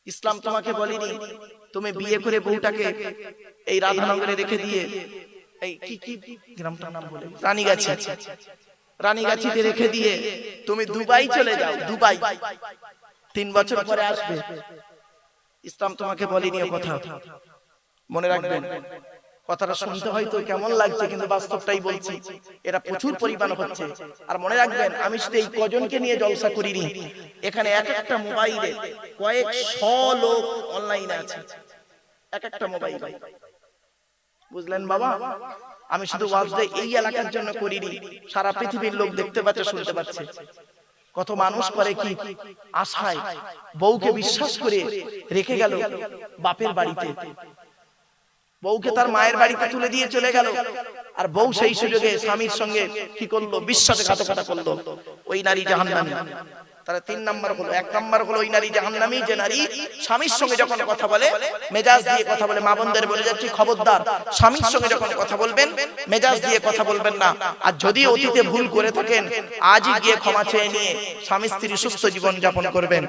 ইসলাম তোমাকে বলেনি তুমি বিয়ে করে বউটাকে এই রাধানগরে রেখে দিয়ে এই কি গ্রামটার নাম বলে রানীগাছিতে রেখে দিয়ে তুমি দুবাই চলে যাও। দুবাই 3 বছর পরে আসবে। ইসলাম তোমাকে বলেনি ও কথা। মনে রাখবেন, কথাটা শুনতে হয়তো কেমন লাগছে, কিন্তু বাস্তবটাই বলছি। এরা প্রচুর পরিমাণ হচ্ছে। আর মনে রাখবেন, আমি শুধু এই কজনকে নিয়ে জলসা করিনি, এখানে এক একটা মোবাইলে কয়েকশো লোক অনলাইনে আছে, এক একটা মোবাইলে। বুঝলেন বাবা? আমি শুধু ওয়াজটা এই এলাকার জন্য করিনি, সারা পৃথিবীর লোক দেখতে পাচ্ছে, শুনতে পাচ্ছে। কত মানুষ করে কি আশায় বউকে বিশ্বাস করে রেখে গেল বাপের বাড়িতে, বউকে তার মায়ের বাড়িতে তুলে দিয়ে চলে গেল, আর বউ সেই সুযোগে স্বামীর সঙ্গে কি করলো? বিশ্বাসঘাতকতা করলো। ওই নারী জাহান্নামী। তাহলে 3 নাম্বার হলো, 1 নাম্বার হলো ওই নারী জাহান্নামী যে নারী স্বামীর সঙ্গে যখন কথা বলে মেজাজ দিয়ে কথা বলে। মা বোনদের বলে যাচ্ছি, খবরদার, স্বামীর সঙ্গে যখন কথা বলবেন মেজাজ দিয়ে কথা বলবেন না। আর যদি অতীতে ভুল করে থাকেন, আজই গিয়ে ক্ষমা চেয়ে নিয়ে স্বামী স্ত্রী সুস্থ জীবন যাপন করবেন।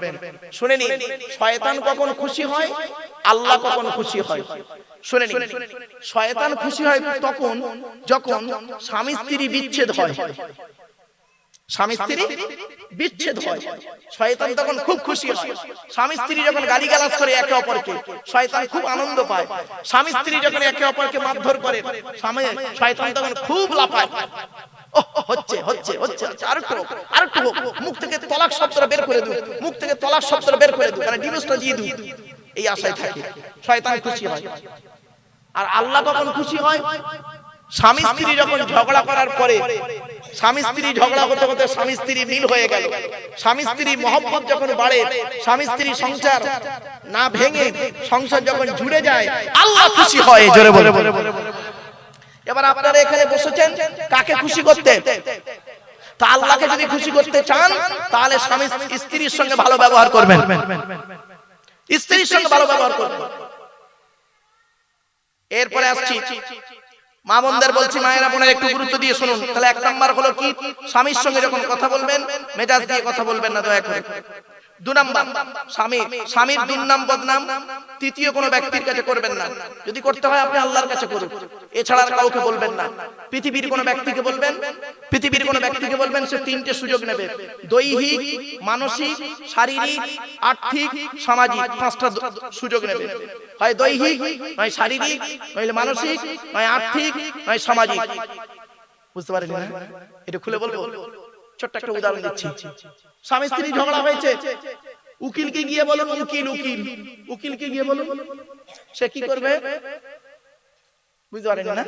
শুনে নিন, শয়তান কখন খুশি হয়, আল্লাহ কখন খুশি হয়। শুনে নিন, শয়তান খুশি হয় তখন যখন স্বামী স্ত্রী বিচ্ছেদ হয়। স্বামী স্ত্রী বিচ্ছেদ হয়, শয়তান তখন খুব খুশি হয়। স্বামী স্ত্রী যখন গালিগালাজ করে একে অপরকে, শয়তান খুব আনন্দ পায়। স্বামী স্ত্রী যখন একে অপরকে মারধর করে, শয়তান তখন খুব লাফায়। হচ্ছে হচ্ছে হচ্ছে আরেকটু হোক, মুখ থেকে তলাক শব্দটা বের করে দিই, মুখ থেকে তলাক শব্দটা বের করে দিই, মানে ডিভোর্সটা দিয়ে দিই, এই আশায় থাকে। শয়তান খুশি হয়। আর আল্লাহ কখন খুশি হয়? স্বামী স্ত্রী যখন ঝগড়া করার পরে, স্বামী স্ত্রী ঝগড়া করতে করতে স্বামী স্ত্রী মিল হয়ে গেল, স্বামী স্ত্রী মহব্বত যখন বাড়ে, স্বামী স্ত্রী সংসার না ভেঙে সংসার যখন জুড়ে যায়, আল্লাহ খুশি হয়। জোরে বলে। এবার আপনারা এখানে বসেছেন কাকে খুশি করতে? তা আল্লাহকে যদি খুশি করতে চান, তাহলে স্বামী স্ত্রীর সঙ্গে ভালো ব্যবহার করবেন, স্ত্রীর সঙ্গে ভালো ব্যবহার করবেন। এরপরে আসছি, মা বোনদের বলছি, মায়েরা বোনেরা একটু গুরুত্ব দিয়ে শুনুন। তাহলে 1 নাম্বার হলো কি? স্বামীর সঙ্গে যখন কথা বলবেন মেজাজ দিয়ে কথা বলবেন না, দয়া করে। 2 নাম্বার, স্বামীর দুর্নাম বদনাম তৃতীয় কোনো ব্যক্তির কাছে করবেন না। যদি করতে হয় আপনি আল্লাহর কাছে করুন, এছাড়া আর কাউকে বলবেন না। পৃথিবীর কোনো ব্যক্তিকে বলবেন, সে 3টে সুযোগ নেবে: দৈহিক, মানসিক, শারীরিক, আর্থিক, সামাজিক। 5টা সুযোগ নেবে। হয় দৈহিক, নয় শারীরিক, নইলে মানসিক, নয় আর্থিক, নয় সামাজিক। বুঝতে পারেন না? এটা খুলে বলবো। ছোট্ট একটা উদাহরণ দিচ্ছি। স্বামী স্ত্রী ঝগড়া হয়েছে, উকিলকে গিয়ে বলুন, উকিলকে গিয়ে বলুন, সে কি করবে? বুঝতে পারেন না?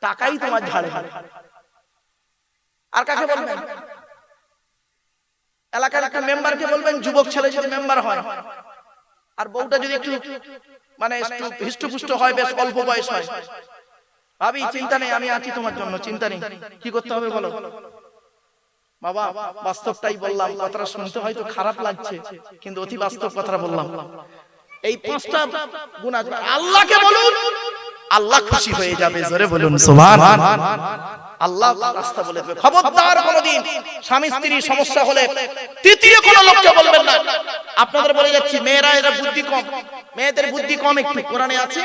টাকাই তোমার ঝাড়ে। আর কাকে বলবেন? এলাকার একটা মেম্বারকে বলবেন, যুবক ছেলে যদি মেম্বার হয়। আর বউটা যদি একটু মানে একটু হৃষ্টপুষ্ট হয়, বেশ অল্প বয়স হয়, ভাবি চিন্তা নেই, আমি আছি তোমার জন্য, চিন্তা নেই। কি করতে হবে বলো? বাবা, বাস্তবটাই বললাম। কথাটা শুনতে হয়তো খারাপ লাগছে, কিন্তু অতি বাস্তব কথাটা বললাম। এই 5টা গুণ আছে, আল্লাহকে বলুন, আল্লাহ খুশি হয়ে যাবে। জোরে বলুন সুবহানাল্লাহ। আল্লাহ রাস্তা বলে দেবে। খবরদার কোনদিন স্বামী স্ত্রীর সমস্যা হলে তৃতীয় কোনো লোককে বলবেন না। আপনাদের বলে যাচ্ছি, মেয়েরা এরা বুদ্ধি কম, মেয়েদের বুদ্ধি কম একটু। কোরআনে আছে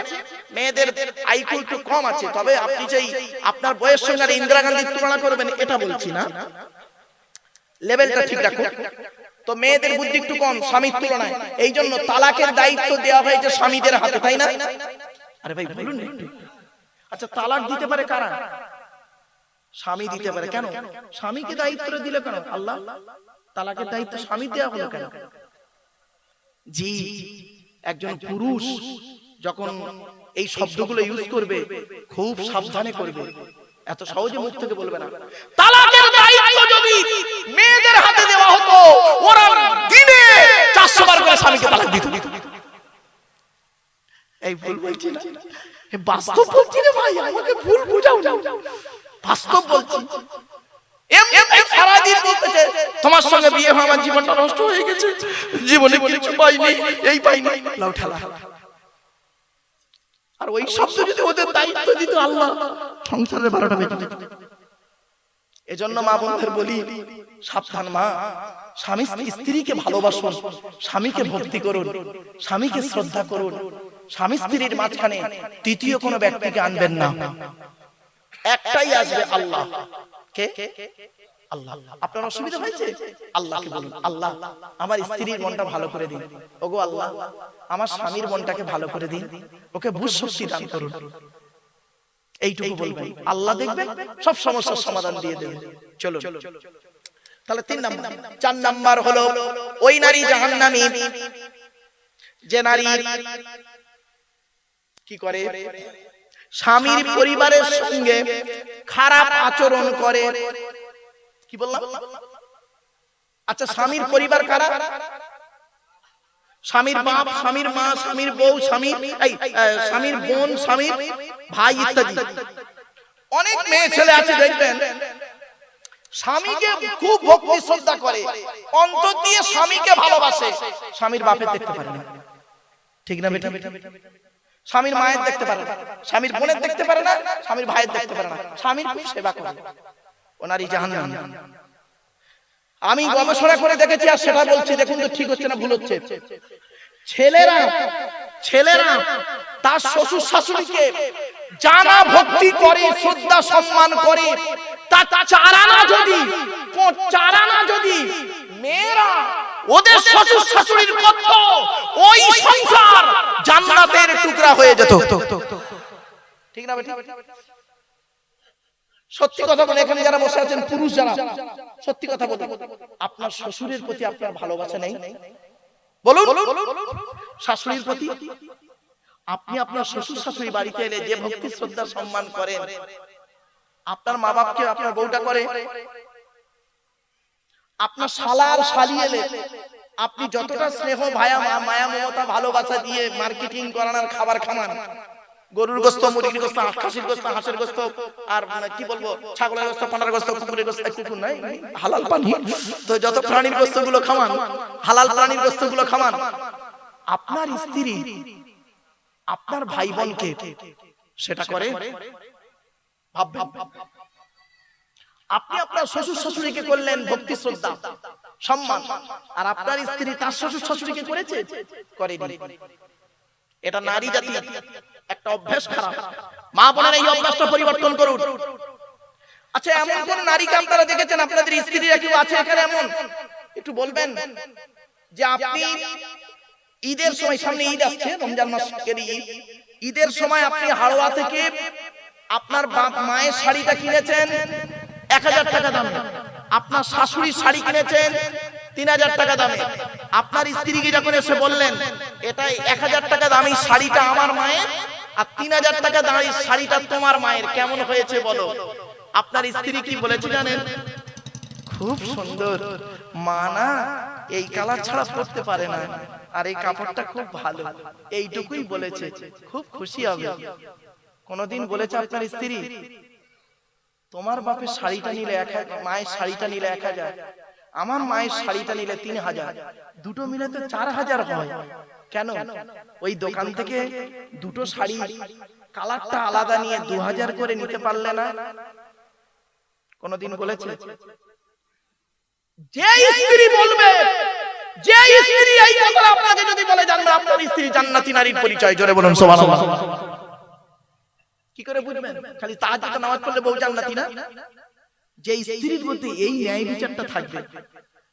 মেয়েদের আইকিউ একটু কম আছে, তবে আপনি যেই আপনার বয়স সঙ্গে আর ইন্দিরা গান্ধীর তুলনা করবেন এটা বলছি না, লেভেলটা ঠিক রাখুন। তো মেয়েদের বুদ্ধি একটু কম স্বামীর তুলনায়, এই জন্য তালাকের দায়িত্ব দেওয়া হয়েছে স্বামীদের হাতে, তাই না? আরে ভাই বলুন একটু। আচ্ছা, তালাক দিতে পারে কারা? স্বামী দিতে পারে। কেন স্বামীকে দায়িত্ব দিল? কেন আল্লাহ তালাকের দায়িত্ব স্বামী দেওয়া হলো কেন? জি, একজন পুরুষ যখন এই শব্দগুলো ইউজ করবে খুব সাবধানে করবে, এত সহজে মুখ থেকে বলবে না। তালাকের দায়িত্ব যদি মেয়েদের হাতে দেওয়া হতো, ওরা দিনে 400 বার করে স্বামীকে তালাক দিত। এই ভুল বলছি না, বাস্তব বলছি রে ভাই, আমাকে ভুল বুঝাও না, বাস্তব বলছি। এমনি সারাদিন বলতেছে তোমার সঙ্গে বিয়ে হয়ে আমার জীবনটা নষ্ট হয়ে গেছে, জীবনে কিছু পাইনি, এই পাইনি, লাউ ঠেলা। আর ওই শব্দ যদি ওদের দায়িত্ব দিত আল্লাহ, সংসারের 12টা বেজে যেত। এজন্য মা বোনদের বলি, সাবধান মা, স্বামী স্ত্রীকে ভালোবাসুন, স্বামীকে ভক্তি করুন, স্বামীকে শ্রদ্ধা করুন। স্বামী স্ত্রীর মাঝখানে তৃতীয় কোনো ব্যক্তিকে আনবেন না, একটাই আসবে, আল্লাহ। কে? আল্লাহ। আপনার অসুবিধা হয়েছে, আল্লাহকে বলুন, আল্লাহ আমার স্ত্রীর মনটা ভালো করে দিন, ওগো আল্লাহ আমার স্বামীর মনটাকে ভালো করে দিন, ওকে বুঝ শক্তি দান করুন। এইটুকু বলবেন, আল্লাহ দেখবেন সব সমস্যার সমাধান দিয়ে দেবেন। চলো তাহলে 3 নাম্বার। 4 নাম্বার হলো ওই নারী জাহান্নামী যে নারী কি করে, স্বামীর পরিবারের সঙ্গে খারাপ আচরণ করে। কি বললাম? আচ্ছা, স্বামীর পরিবার কারা? স্বামীর বাপ, স্বামীর মা, স্বামীর বউ, স্বামীর বোন, স্বামীর ভাই ইত্যাদি। অনেক মেয়ে ছেলে আছে দেখবেন স্বামীকে খুব ভক্তি শ্রদ্ধা করে, অন্তর দিয়ে স্বামীকে ভালোবাসে, স্বামীর বাপের দেখতে পারে না। ঠিক না বেটা? স্বামীর মায়ের দেখতে পারে না, স্বামীর বোনের দেখতে পারে না, স্বামীর ভাইয়ের দেখতে পারে না, স্বামীর খুব সেবা করে। ও নারী জাহান্নামী। আমি গবেষণা করে দেখেছি, আর সেটা বলছি, দেখুন তো ঠিক হচ্ছে না ভুল হচ্ছে। ছেলেরা তার শ্বশুর শাশুড়িকে জানা ভক্তি করে, শ্রদ্ধা সম্মান করে, তার চারানা যদি মেয়েরা ওদের শ্বশুর শাশুড়ির করত, ওই সংসার জান্নাতের টুকরা হয়ে যেত। ঠিক না বেটা? সত্যি কথা বলে, এখানে যারা বসে আছেন পুরুষ যারা, সত্যি কথা বলুন, আপনার শ্বশুরের প্রতি আপনার ভালোবাসা নেই? বলুন, শাশুড়ির প্রতি আপনি আপনার শ্বশুর শাশুড়ি বাড়িতে এলে যে ভক্তি শ্রদ্ধা সম্মান করেন, আপনার মা বাপকে আপনার বউটা করে, আপনার শালার শালি এলে আপনি যতটা স্নেহ মায়া মমতা ভালোবাসা দিয়ে মার্কেটিং করান আর খাবার খামান, গরুর গোস্ত, মুরগির গোস্ত, খাসির গোস্ত, হাঁসের গোস্ত, আর কি বলবো, ছাগলের গোস্ত, পাঁঠার গোস্ত, কুকুরের গোস্ত, কুকুর নাই হালাল পানি, তো যত প্রাণীর গোস্ত গুলো খামান, হালাল প্রাণীর গোস্ত গুলো খামান, আপনার স্ত্রী আপনার ভাই বোনকে সেটা করে? ভাববেন। আপনি আপনার শ্বশুর শাশুড়িকে করলেন ভক্তি শ্রদ্ধা সম্মান, আর আপনার স্ত্রী তার শ্বশুর শাশুড়িকে করেছে? করেনি। এটা নারী জাতি একটা অভ্যাস খারাপ। মা বোনের এই অভ্যাসটা পরিবর্তন করুন। আচ্ছা, এমন কোন নারীকে আপনারা দেখেছেন, আপনাদের স্ত্রীরা কেউ আছে এখানে এমন? একটু বলবেন যে আপনি ঈদের সময়, সামনে ঈদ আসছে, রমজান মাসের ঈদ, ঈদের সময় আপনি হাওড়া থেকে আপনার বাপ মায়ের শাড়িটা কিনেছেন 1000 টাকা দামে, আপনার শাশুড়ির শাড়ি কিনেছেন 3000 টাকা দামে। আপনার স্ত্রীকে যখন এসে বললেন এটা 1000 টাকা দামি শাড়িটা আমার মায়ের, আর 3000 টাকা দামি শাড়িটা তোমার মায়ের, কেমন হয়েছে বলো? আপনার স্ত্রী কি বলেছে জানেন? খুব সুন্দর, মা না এই কালার ছাড়া পরতে পারে না, আর এই কাপড়টা খুব ভালো, এইটুকুই বলেছে, খুব খুশি হবে। কোনদিন বলেছে আপনার স্ত্রী তোমার বাপের শাড়িটা নিলে 1000, মায়ের শাড়িটা নিলে 1000, আমার মায়ের শাড়িটা নিলে 3000, দুটো মিলে তো 4000 হয়? কেন? ওই দোকান থেকে দুটো শাড়ি কালারটা আলাদা নিয়ে 2000 করে নিতে পারলে না? কোনদিন বলেছে? যে স্ত্রী বলবে, যে স্ত্রী এই কথা আপনাকে যদি বলে, জানবেন আপনার স্ত্রী জান্নাতি নারীর পরিচয়। জোরে বলুন সুবহানাল্লাহ। কি করে বুঝবেন? খালি তাহাজ্জুদ নামাজ পড়লে বউ জান্নাতি না? যে স্ত্রীর মধ্যে এই ন্যায় বিচারটা থাকবে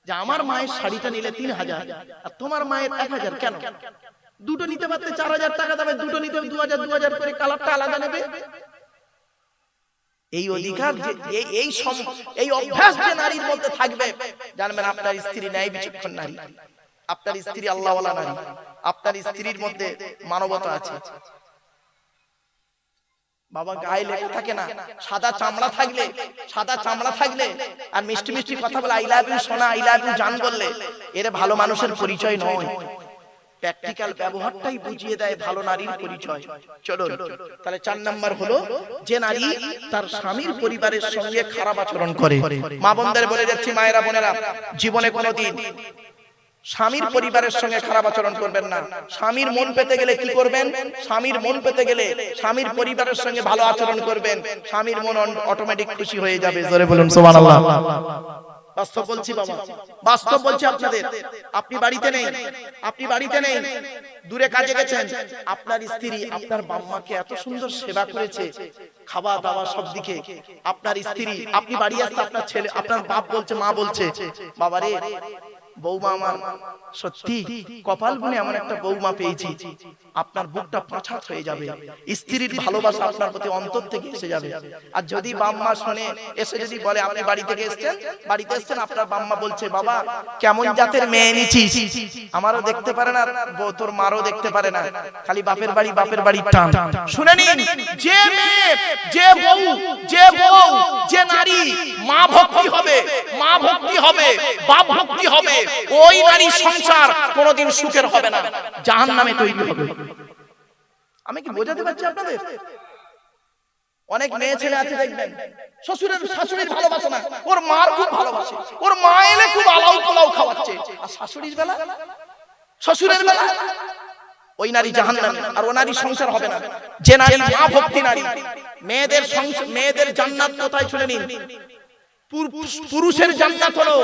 যে আমার মায়ের শাড়িটা নিলে 3000 আর তোমার মায়ের 1000, কেন? দুটো নিতে পারতে 4000 টাকা দামে, দুটো নিতে 2000 করে, কালারটা আলাদা নেবে। এই অধিকার যে এই অভ্যাস যে নারীর মধ্যে থাকবে, জানবেন আপনার স্ত্রী ন্যায় বিচক্ষণ নারী, আপনার স্ত্রী আল্লাহওয়ালা নারী, আপনার স্ত্রীর মধ্যে মানবতা আছে। বাবা গায়ে লেখা থাকে না, সাদা চামড়া থাকলে আর মিষ্টি মিষ্টি কথা বলে, আই লাভ ইউ সোনা, আই লাভ ইউ জান বললে, এর ভালো মানুষের পরিচয় নয়। প্র্যাকটিক্যাল ব্যবহারটাই বুঝিয়ে দেয় ভালো নারীর পরিচয়। চলো তাহলে 4 নাম্বার হলো যে নারী তার স্বামীর পরিবারের সঙ্গে খারাপ আচরণ করে। মা বোনদের বলে যাচ্ছি, মায়েরা বোনেরা, জীবনে কোনোদিন স্বামীর পরিবারের সঙ্গে খারাপ আচরণ করবেন না। স্বামীর মন পেতে গেলে কি করবেন? স্বামীর মন পেতে গেলে স্বামীর পরিবারের সঙ্গে ভালো আচরণ করবেন, স্বামীর মন অটোমেটিক খুশি হয়ে যাবে। জোরে বলুন সুবহানাল্লাহ। বাস্তব বলছি বাবা, বাস্তব বলছি আপনাদের। আপনি বাড়িতে নেই, আপনি বাড়িতে নেই, দূরে কাজে গেছেন, আপনার স্ত্রী আপনার বাম্মাকে এত সুন্দর সেবা করেছে, খাওয়া দাওয়া সব দিকে। আপনার স্ত্রী, আপনি বাড়ি আসতে আপনার ছেলে, আপনার বাপ বলছে, মা বলছে, বাবারে বৌমা আমার সত্যি কপাল গুনে এমন একটা বৌমা পেয়েছি, আপনার বুকটা পাঁচাত হয়ে যাবে। স্ত্রীর ভালোবাসা আপনার প্রতি অন্তর থেকে এসে যাবে। আর যদি বাম্মা শুনে এসে যদি বলে আপনি বাড়ি থেকে এসেছেন, বাড়িতে এসেছেন, আপনার বাম্মা বলছে বাবা কেমন জাতের মেয়ে নিছিস, আমারও দেখতে পারে না, তোর মারও দেখতে পারে না, খালি বাপের বাড়ি বাপের বাড়ির টান। শুনে নিন, যে মেয়ে, যে বউ, যে বউ, যে নারী মা ভক্তি হবে, মা ভক্তি হবে, বাপ ভক্তি হবে, ওই নারী সংসার কোনোদিন সুখের হবে না, জাহান্নামে তৈরি হবে। আমি কি বোঝাতে পারছি আপনাদের? অনেক মেয়ে ছেলে আছে দেখবেন শ্বশুরের শাশুড়ির ভালোবাসে না, ওর মার খুব ভালোবাসে, ওর মা এলে খুব আলাউ পোলাও খাওয়াচ্ছে, আর শাশুড়ির বেলা, শ্বশুরের বেলা ওই নারী জাহান্নামে, আর ও নারী সংসার হবে না। যে নারী মা ভক্তি নারী, মেয়েদের মেয়েদের জান্নাত কোথায়? শুনে নিন, পুরুষের জান্নাত হলো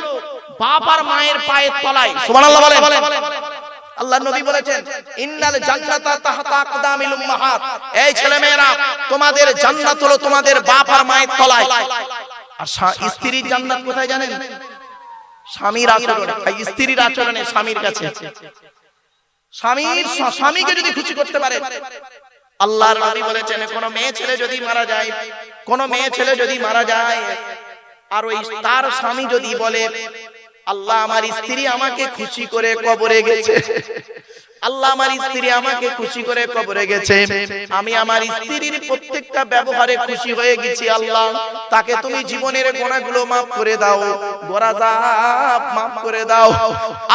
বাপ আর মায়ের পায়ের তলায়। সুবহানাল্লাহ বলেন। আল্লাহর নবী বলেছেন ইন্নাল জান্নাতা তাহতা আকদামিল উম্মাহাত, এই ছেলেমেয়েরা তোমাদের জান্নাত হলো তোমাদের বাপ আর মায়ের তলায়। আর স্ত্রীর জান্নাত কোথায় জানেন? স্বামীর আচরণে, স্ত্রীর আচরণে, স্বামীর কাছে। স্বামীকে যদি খুশি করতে পারে, আল্লাহর নবী বলেছেন কোন মেয়ে ছেলে যদি মারা যায়, কোন মেয়ে ছেলে যদি মারা যায়, আর ওই তার স্বামী যদি বলে আল্লাহ আমার স্ত্রী আমাকে খুশি করে কবরে গেছে, আল্লাহ আমার স্ত্রী আমাকে খুশি করে কবরে গেছে, আমি আমার স্ত্রীর প্রত্যেকটা ব্যবহারে খুশি হয়ে গেছি, আল্লাহ তাকে তুমি জীবনের গুনাহগুলো মাফ করে দাও, গোরাজাব মাফ করে দাও।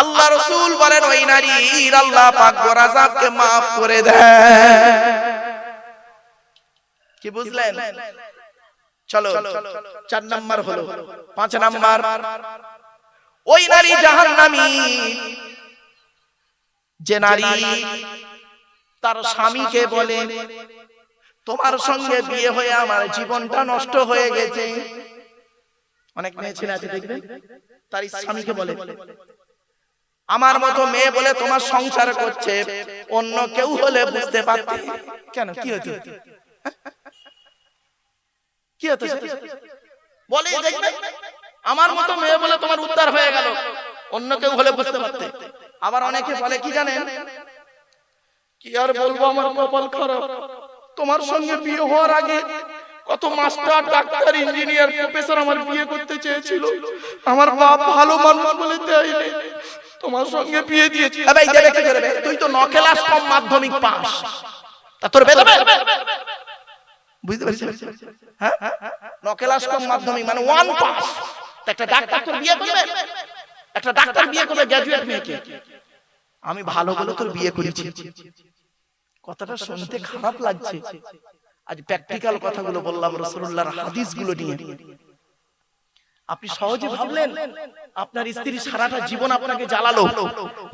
আল্লাহ রাসূল বলেন ওই নারীর আল্লাহ পাক গোরাজাবকে মাফ করে দেয়। কি বুঝলেন? চলো 4 নাম্বার হলো। 5 নাম্বার, ওই নারী জাহান্নামী যে নারী তার স্বামীকে বলে তোমার সঙ্গে বিয়ে হয়ে আমার জীবনটা নষ্ট হয়ে গেছে। অনেক মেয়ে ছেলে আছে দেখবেন তার স্বামীকে বলে আমার মতো মেয়ে বলে তোমার সংসার করছে, অন্য কেউ হলে বুঝতে পারতে। কেন কি হতো? কি হতো বলে দেখবেন আমার মতো মেয়ে বলে তোমার উদ্ধার হয়ে গেল, অন্য কেউ হলে বুঝতে পারতে। আবার অনেকে বলে কি জানেন, কি আর বলবো আমার কপাল খারাপ, তোমার সঙ্গে বিয়ে হওয়ার আগে কত মাস্টার ডাক্তার ইঞ্জিনিয়ার প্রফেসর আমার বিয়ে করতে চেয়েছিল, আমার বাপ ভালো মানুষ বলে দেয়নি, তোমার সঙ্গে বিয়ে দিয়েছি। এই দেবে কি করবে? তুই তো 9 ক্লাস কম মাধ্যমিক পাস, তা তোর বেদবে বুঝতে পারছিস? হ্যাঁ 9 ক্লাস কম মাধ্যমিক মানে 1 পাস। একটা ডাক্তার তোর বিয়ে করবে, একটা ডাক্তার বিয়ে করবে গ্র্যাজুয়েট মেয়েকে, আমি ভালো বলে তোর বিয়ে করেছি। কথাটা শুনতে খারাপ লাগছে, আজ প্র্যাকটিক্যাল কথাগুলো বললাম রাসূলুল্লাহর হাদিসগুলো নিয়ে। আপনি সহজে ভাবলেন আপনার স্ত্রী সারাটা জীবন আপনাকে জ্বালালো,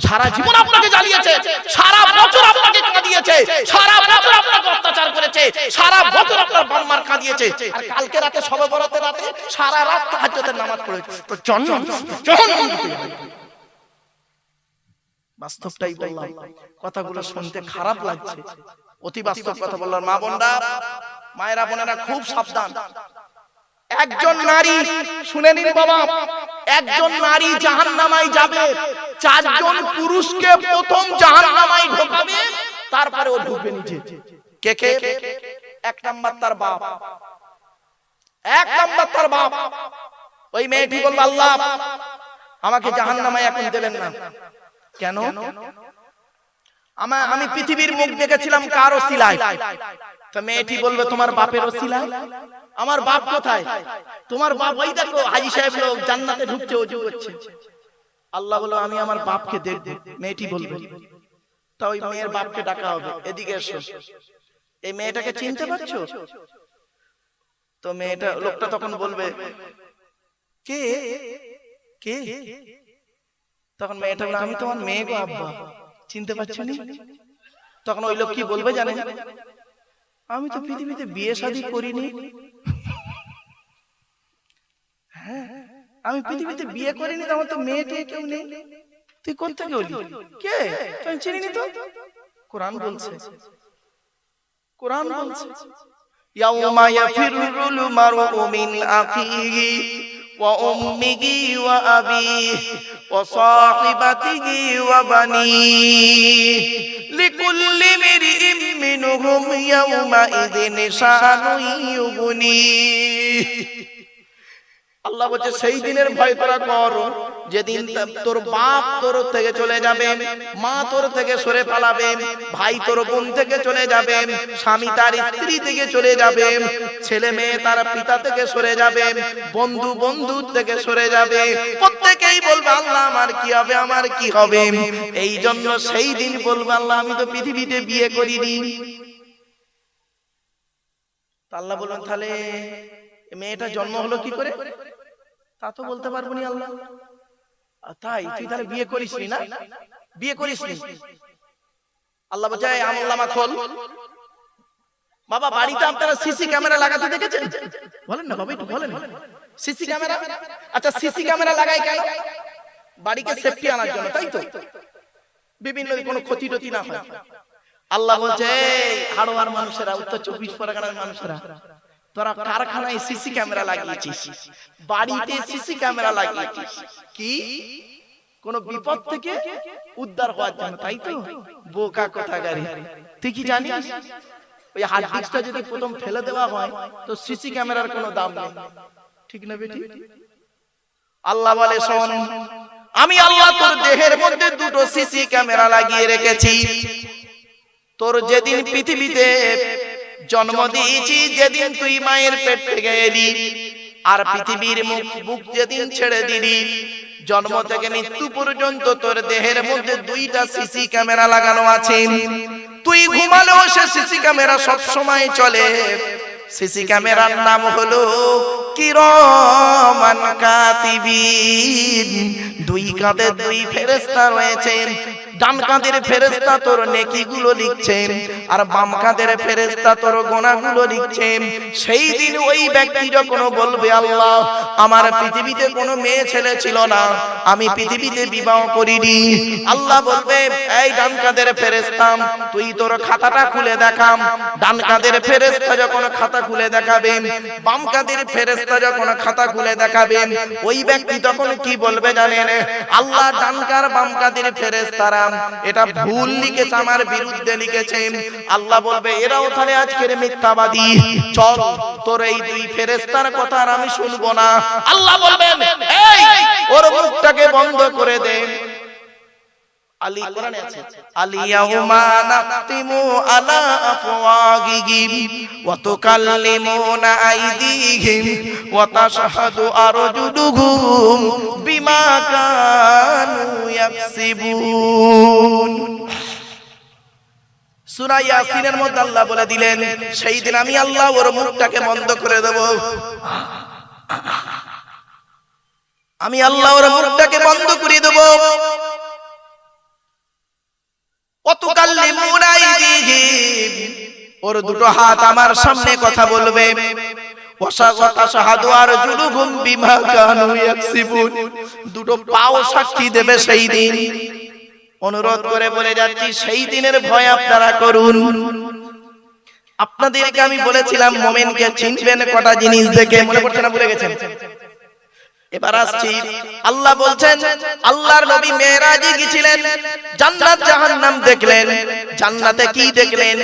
সারা জীবন আপনাকে জ্বালিয়েছে, সারা বছর আপনাকে কাঁদিয়েছে, সারা বছর আপনাকে অত্যাচার করেছে, সারা বছর আপনার বাম্মার কাঁদিয়েছে, আর কালকে রাতে শবে বরাতের রাতে সারা রাত তাহাজ্জুদের নামাজ পড়েছে, তো জাহান্নাম। বাস্তবটাই বললাম, কথাগুলো শুনতে খারাপ লাগছে, অতি বাস্তব কথা বললাম। মা বোনরা, মায়েরা বোনেরা খুব সাবধান। একজন নারী, শুনে নিন বাবা, একজন নারী জাহান্নামায় যাবে, 4 জন পুরুষকে প্রথম জাহান্নামায় ঢোকাবে, তারপরে ও ঢুকবে নিজে। কে কে? 1 নাম্বার তার বাপ, 1 নাম্বার তার বাপ। ওই মেয়েটি বলবে আল্লাহ আমাকে জাহান্নামায় এখন দেবেন না। কেন? আমি পৃথিবীর মুখ দেখেছিলাম কার ওসিলায়। তো মেয়েটি বলবে তোমার বাপের ওসিলায়। আমার বাপ কোথায়? তোমার বাপ ওই দেখো হাজী সাহেব লোক জান্নাতে ঢুকছে, ওযু করছে। আল্লাহ বলে আমি আমার বাপকে দেখব। মেয়েটি বলবে, তা ওই মেয়ের বাপকে ডাকা হবে, এদিকে এসো, এই মেয়েটাকে চিনতে পারছো? তো মেয়েটা, লোকটা তখন বলবে কে কে? তখন মেয়েটা বলে, আমি তোমার মেয়ে গো আব্বা, চিনতে পারছো না? তখন ওই লোক কি বলবে জানেন? আমি তো পৃথিবীতে বিয়ে শাদী করিনি। হ্যাঁ, আমি পৃথিবীতে বিয়ে করিনি, আমার তো মেয়ে টেয়ে কেউ নেই। তুই কোত্থেকে এলি? কে? তুই চিনিনি তো? কোরআন বলছে, কোরআন বলছে, ইয়াউমা ইয়াফিরুল মারউ মিন আখিহি ওয়া উম্মিহি ওয়া আবিহি ওয়া সাহিবাতিহি ওয়া বানিহি লিকুল্লি মিরইম মিনহুম ইয়াউমা ইযিন শানুন ইউগনিহি। আল্লাহ বলছে সেই দিনের ভয় করা কর যেদিন তোর বাপ তোর থেকে চলে যাবে, মা তোর থেকে সরে পালাবে, ভাই তোর বোন থেকে চলে যাবে, স্বামী তার স্ত্রী থেকে চলে যাবে, ছেলে মেয়ে তার পিতা থেকে সরে যাবে, বন্ধু বন্ধু থেকে সরে যাবে, প্রত্যেকেই বলবে আল্লাহ আমার কি হবে, আমার কি হবে। এই জন্য সেই দিন বলবে আল্লাহ আমি তো পৃথিবীতে বিয়ে করিনি। আল্লাহ বলবেন তাহলে মেয়েটা জন্ম হলো কি করে? তা তো বলতে পারবো না আল্লাহ। তাই তুই তাহলে বিয়ে করিসনি না? বিয়ে করিসনি? আল্লাহ বলছে আমলনামা খোল। বাবা বাড়িতে আপনারা সিসি ক্যামেরা লাগাতে দেখেছেন? বলেন না বাবা, একটু বলেন। সিসি ক্যামেরা, আচ্ছা সিসি ক্যামেরা লাগাই কেন? বাড়িকে সেফটি আনার জন্য, তাই তো? বিভিন্ন কোনো ক্ষতি টতি না হয়। আল্লাহ বলছে হাড়োয়ার মানুষেরা, উত্তর 24 পরগনার মানুষেরা, তোরা কারখানায় সিসি ক্যামেরা লাগিয়েছিস, বাড়িতে সিসি ক্যামেরা লাগিয়েছিস কি? কোন বিপদ থেকে উদ্ধার হওয়ার জন্য, তাই তো? বোকা কোথাকারে, তুই কি জানিস ওই হার্ড ডিস্কটা যদি প্রথম ফেলে দেওয়া হয় তো সিসি ক্যামেরার কোনো দাম নেই, ঠিক না বেটি? আল্লাহ বলে শোন, আমি আল্লাহ তোর দেহের মধ্যে দুটো সিসি ক্যামেরা লাগিয়ে রেখেছি। তোর যেদিন পৃথিবীতে জন্ম দিয়েছি, যেদিন তুই মায়ের পেট থেকে এলি, আর পৃথিবীর বুক যেদিন ছেড়ে দিলি, জন্ম থেকে মৃত্যু পর্যন্ত তোর দেহের মধ্যে দুইটা সিসি ক্যামেরা লাগানো আছে। তুই ঘুমালেও সে সিসি ক্যামেরা সব সময় চলে। সিসি ক্যামেরার নাম হলো কিরামান কাতিবিন। দুই কাঁধে দুই ফেরেশতা রয়েছে। ডান কাঁধের ফেরেশতা তোর নেকিগুলো লিখছে, আর বাম কাঁধের ফেরেশতা তোর গুনাহগুলো লিখছে। সেই দিন ওই ব্যক্তি যখন বলবে আল্লাহ আমার পৃথিবীতে কোনো মেয়ে ছেলে ছিল না, আমি পৃথিবীতে বিবাহ করিনি, আল্লাহ বলবে এই ডান কাঁধের ফেরেশতা তুই তোর খাতাটা খুলে দেখাম। ডান কাঁধের ফেরেশতা যখন খাতা খুলে দেখাবে, বাম কাঁধের ফেরেশতা যখন খাতা খুলে দেখাবে, ওই ব্যক্তি তখন কি বলবে জানেন? আল্লাহ ডান কাঁধ বাম কাঁধের ফেরেশতারা এটা ভুল লিখেছে, আমার বিরুদ্ধে লিখেছে। আল্লাহ বলবে এরাও তাহলে আজকের মিথ্যাবাদী, চল তোর এই দুই ফেরেশতার কথা আর আমি শুনবো না। আল্লাহ বলবেন এই ওর মুখটাকে বন্ধ করে দে। আলী কোরআনে আছে আলিয়াউমা নাকতিমু আলা আফওয়াহিহিম ওয়া তুকাল্লিমুনা আইদিহিম ওয়া তাশহাদু আরজুলুহুম বিমা কানু ইয়াকসিবুন। সূরা ইয়াসিনের মধ্যে আল্লাহ বলে দিলেন সেই দিন আমি আল্লাহ ওর মুখটাকে বন্ধ করে দেব। আমি আল্লাহ ওর মুখটাকে বন্ধ করে দেব। ওর দুটো হাত আমার সামনে কথা বলবে, দুটো পাও সাক্ষী দেবে সেই দিন। অনুরোধ করে বলে যাচ্ছি সেই দিনের ভয় আপনারা করুন। আপনাদেরকে আমি বলেছিলাম মুমিনকে চিনবেন কটা জিনিস দেখে, মনে পড়ছে না? ভুলে গেছেন? এবার আসছি, আল্লাহ বলছেন আল্লাহর নবী মেরাজে গিয়েছিলেন, জান্নাত জাহান্নাম দেখলেন। জান্নাতে কি দেখলেন?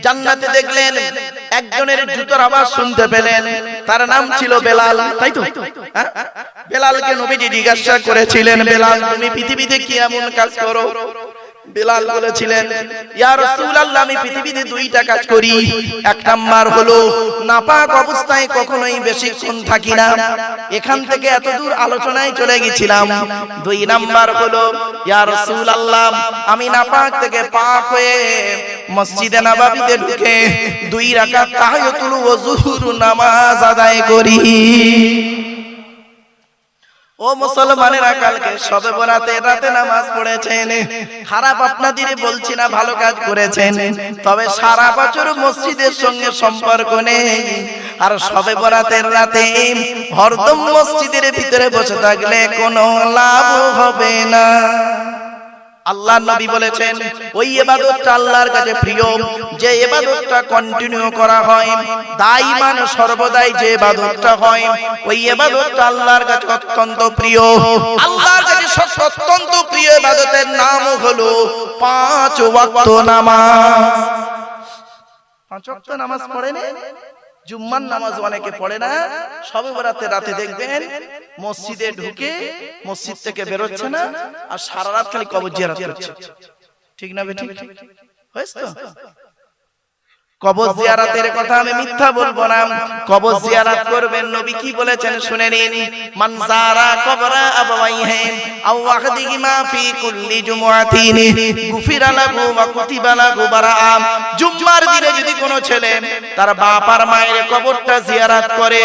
জান্নাতে দেখলেন একজনের জুতোর আওয়াজ শুনতে পেলেন, তার নাম ছিল বেলাল, তাই তো? বেলালকে নবীজি জিজ্ঞাসা করেছিলেন বেলাল তুমি পৃথিবীতে কি এমন কাজ করো? বেলাল বলেছিলেন ইয়া রাসূলুল্লাহ আমি পৃথিবীতে দুইটা কাজ করি। এক নাম্বার হলো নাপাক অবস্থায় কখনোই বেশিক্ষণ থাকি না, এখান থেকে এত দূর আলোচনায় চলে গেছিলাম। দুই নাম্বার হলো ইয়া রাসূলুল্লাহ আমি নাপাক থেকে পাক হয়ে মসজিদে নববীতে ঢুকে 2 রাকাত তাহিয়াতুল ওযুর নামাজ আদায় করি। ও মুসলমানেরা, কালকে শবে বরাতের রাতে নামাজ পড়েছেন, খারাপ আপনাদের বলছি না, ভালো কাজ করেছেন। তবে সারা বছর মসজিদের সঙ্গে সম্পর্ক নেই, আর শবে বরাতের রাতে হরদম মসজিদের ভিতরে বসে থাকলে কোনো লাভ হবে না। আল্লাহর নবী বলেছেন ওই ইবাদতটা আল্লাহর কাছে প্রিয়, যে ইবাদতটা কন্টিনিউ করা হয়, দাইমান সর্বদাই যে ইবাদতটা হয়, ওই ইবাদতটা আল্লাহর কাছে অত্যন্ত প্রিয়। আল্লাহর কাছে অত্যন্ত প্রিয় ইবাদতের নাম হলো 5 ওয়াক্ত নামাজ। 5 ওয়াক্ত নামাজ পড়েন? জুম্মার নামাজ অনেকে পড়ে না, শবে বরাতের রাতে দেখবেন মসজিদে ঢুকে মসজিদ থেকে বেরোচ্ছে না, আর সারা রাত খালি কবর জিয়ারত করছে। ঠিক না বেঠিক? হয়েছে তো? কবর জিয়ারতের কথা আমি মিথ্যা বলবো না, কবর জিয়ারত করবেন। নবী কি বলেছেন শুনে নিন, মান যারা কবরা আবাওয়াইহি আও ওয়াহদিহিমা ফি কুল্লি জুমআতিন গুফিরা লাহু ওয়া কুতিবা লাহু বারাআ। জুম্মার দিনে যদি কোনো ছেলে তার বাপ আর মায়ের কবরটা জিয়ারত করে,